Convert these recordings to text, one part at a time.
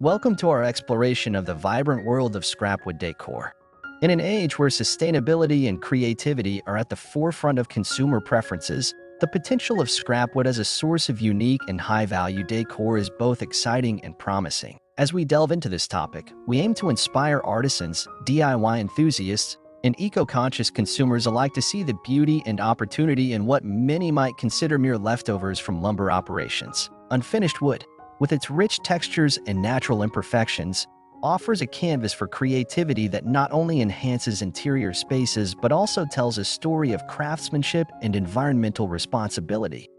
Welcome to our exploration of the vibrant world of scrapwood decor. In an age where sustainability and creativity are at the forefront of consumer preferences, the potential of scrapwood as a source of unique and high-value decor is both exciting and promising. As we delve into this topic, we aim to inspire artisans, DIY enthusiasts, and eco-conscious consumers alike to see the beauty and opportunity in what many might consider mere leftovers from lumber operations. Unfinished wood, with its rich textures and natural imperfections, offers a canvas for creativity that not only enhances interior spaces but also tells a story of craftsmanship and environmental responsibility.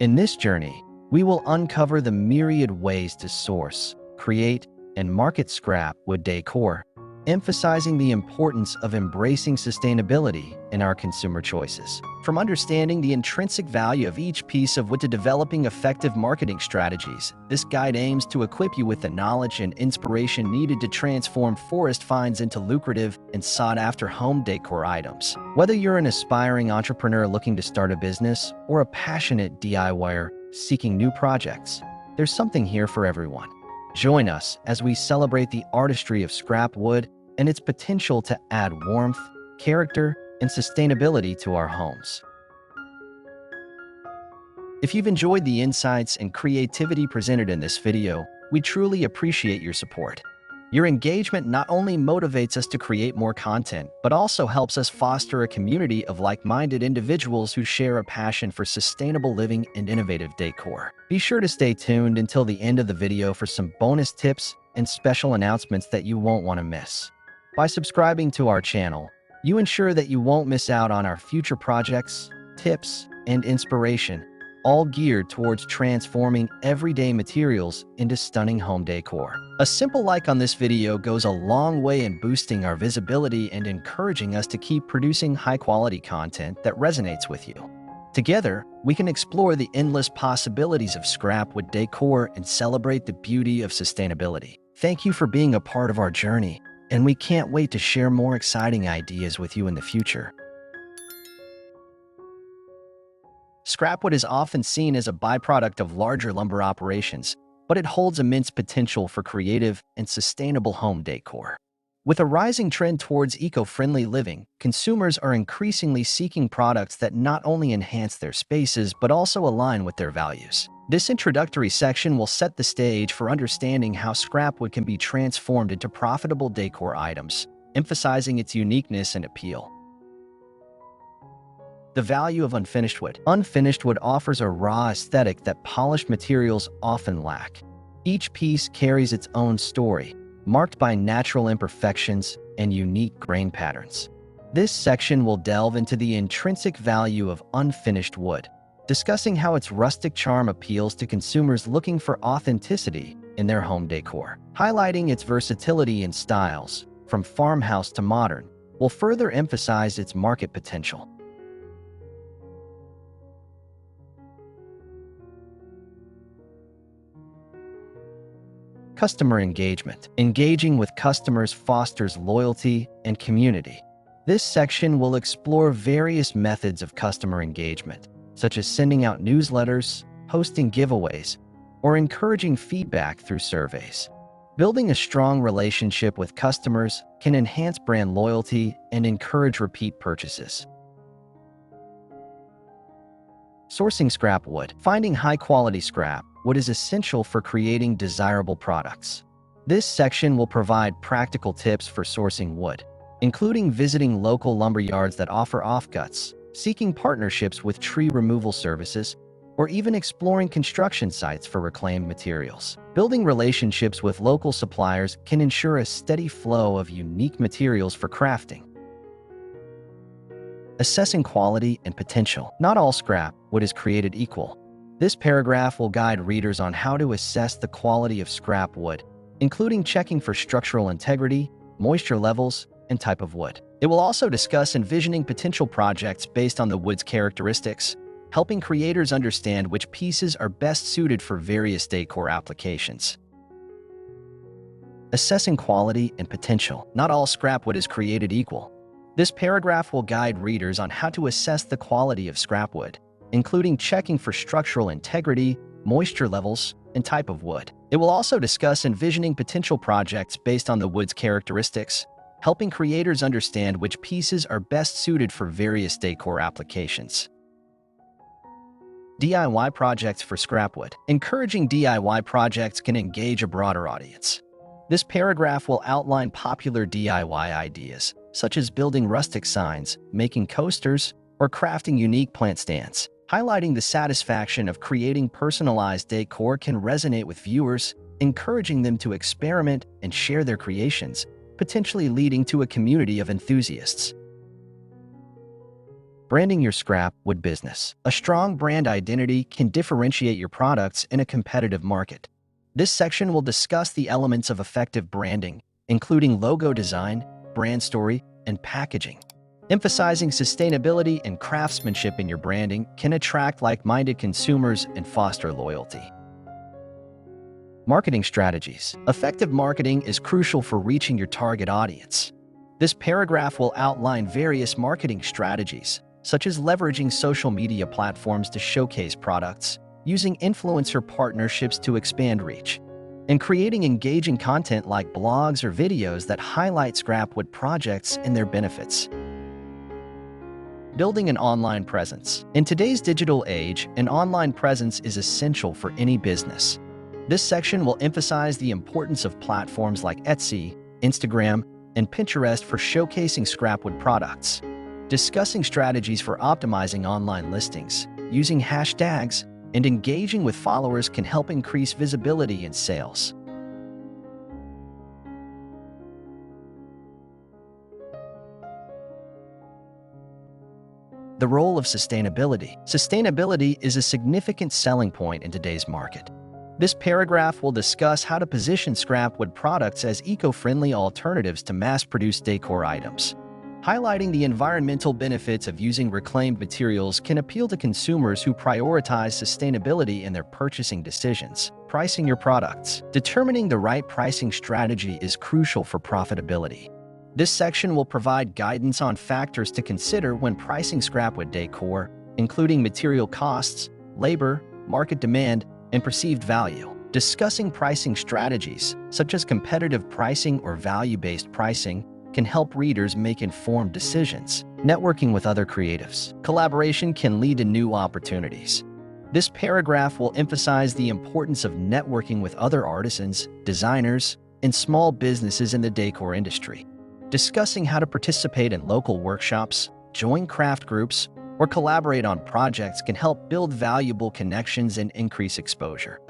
In this journey, we will uncover the myriad ways to source, create, and market scrap wood decor, emphasizing the importance of embracing sustainability in our consumer choices. From understanding the intrinsic value of each piece of wood to developing effective marketing strategies, this guide aims to equip you with the knowledge and inspiration needed to transform forest finds into lucrative and sought-after home decor items. Whether you're an aspiring entrepreneur looking to start a business or a passionate DIYer seeking new projects, there's something here for everyone. Join us as we celebrate the artistry of scrap wood and its potential to add warmth, character, and sustainability to our homes. If you've enjoyed the insights and creativity presented in this video, we truly appreciate your support. Your engagement not only motivates us to create more content, but also helps us foster a community of like-minded individuals who share a passion for sustainable living and innovative decor. Be sure to stay tuned until the end of the video for some bonus tips and special announcements that you won't want to miss. By subscribing to our channel, you ensure that you won't miss out on our future projects, tips, and inspiration, all geared towards transforming everyday materials into stunning home decor. A simple like on this video goes a long way in boosting our visibility and encouraging us to keep producing high-quality content that resonates with you. Together, we can explore the endless possibilities of scrap wood decor and celebrate the beauty of sustainability. Thank you for being a part of our journey, and we can't wait to share more exciting ideas with you in the future. Scrapwood is often seen as a byproduct of larger lumber operations, but it holds immense potential for creative and sustainable home decor. With a rising trend towards eco-friendly living, consumers are increasingly seeking products that not only enhance their spaces but also align with their values. This introductory section will set the stage for understanding how scrapwood can be transformed into profitable decor items, emphasizing its uniqueness and appeal. The value of unfinished wood. Unfinished wood offers a raw aesthetic that polished materials often lack. Each piece carries its own story, marked by natural imperfections and unique grain patterns. This section will delve into the intrinsic value of unfinished wood, discussing how its rustic charm appeals to consumers looking for authenticity in their home decor. Highlighting its versatility in styles, from farmhouse to modern, will further emphasize its market potential. Customer engagement. Engaging with customers fosters loyalty and community. This section will explore various methods of customer engagement, such as sending out newsletters, hosting giveaways, or encouraging feedback through surveys. Building a strong relationship with customers can enhance brand loyalty and encourage repeat purchases. Sourcing scrap wood. Finding high-quality scrap wood is essential for creating desirable products. This section will provide practical tips for sourcing wood, including visiting local lumber yards that offer offcuts, seeking partnerships with tree removal services, or even exploring construction sites for reclaimed materials. Building relationships with local suppliers can ensure a steady flow of unique materials for crafting. Assessing quality and potential. Not all scrap wood is created equal. This paragraph will guide readers on how to assess the quality of scrap wood, including checking for structural integrity, moisture levels, and type of wood. It will also discuss envisioning potential projects based on the wood's characteristics, helping creators understand which pieces are best suited for various decor applications. Assessing quality and potential. Not all scrap wood is created equal. This paragraph will guide readers on how to assess the quality of scrap wood, including checking for structural integrity, moisture levels, and type of wood. It will also discuss envisioning potential projects based on the wood's characteristics, helping creators understand which pieces are best suited for various decor applications. DIY projects for scrapwood. Encouraging DIY projects can engage a broader audience. This paragraph will outline popular DIY ideas, such as building rustic signs, making coasters, or crafting unique plant stands. Highlighting the satisfaction of creating personalized decor can resonate with viewers, encouraging them to experiment and share their creations, potentially leading to a community of enthusiasts. Branding your scrapwood business. A strong brand identity can differentiate your products in a competitive market. This section will discuss the elements of effective branding, including logo design, brand story, and packaging. Emphasizing sustainability and craftsmanship in your branding can attract like-minded consumers and foster loyalty. Marketing strategies. Effective marketing is crucial for reaching your target audience. This paragraph will outline various marketing strategies, such as leveraging social media platforms to showcase products, using influencer partnerships to expand reach, and creating engaging content like blogs or videos that highlight scrapwood projects and their benefits. Building an online presence. In today's digital age, an online presence is essential for any business. This section will emphasize the importance of platforms like Etsy, Instagram, and Pinterest for showcasing scrapwood products. Discussing strategies for optimizing online listings, using hashtags, and engaging with followers can help increase visibility and sales. The role of sustainability. Sustainability is a significant selling point in today's market. This paragraph will discuss how to position scrapwood products as eco-friendly alternatives to mass-produced decor items. Highlighting the environmental benefits of using reclaimed materials can appeal to consumers who prioritize sustainability in their purchasing decisions. Pricing your products. Determining the right pricing strategy is crucial for profitability. This section will provide guidance on factors to consider when pricing scrapwood decor, including material costs, labor, market demand, and perceived value. Discussing pricing strategies, such as competitive pricing or value-based pricing, can help readers make informed decisions. Networking with other creatives. Collaboration can lead to new opportunities. This paragraph will emphasize the importance of networking with other artisans, designers, and small businesses in the decor industry. Discussing how to participate in local workshops, join craft groups, or collaborate on projects can help build valuable connections and increase exposure.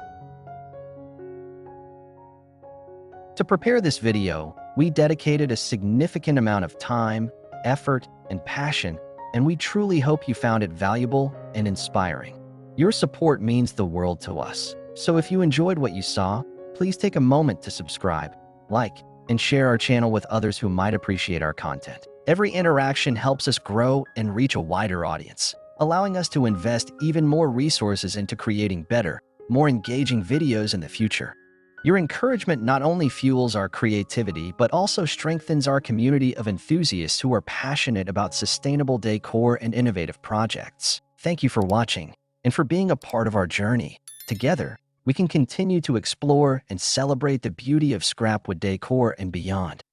To prepare this video, we dedicated a significant amount of time, effort, and passion, and we truly hope you found it valuable and inspiring. Your support means the world to us, so if you enjoyed what you saw, please take a moment to subscribe, like, and share our channel with others who might appreciate our content. Every interaction helps us grow and reach a wider audience, allowing us to invest even more resources into creating better, more engaging videos in the future. Your encouragement not only fuels our creativity, but also strengthens our community of enthusiasts who are passionate about sustainable decor and innovative projects. Thank you for watching and for being a part of our journey. Together, we can continue to explore and celebrate the beauty of scrapwood decor and beyond.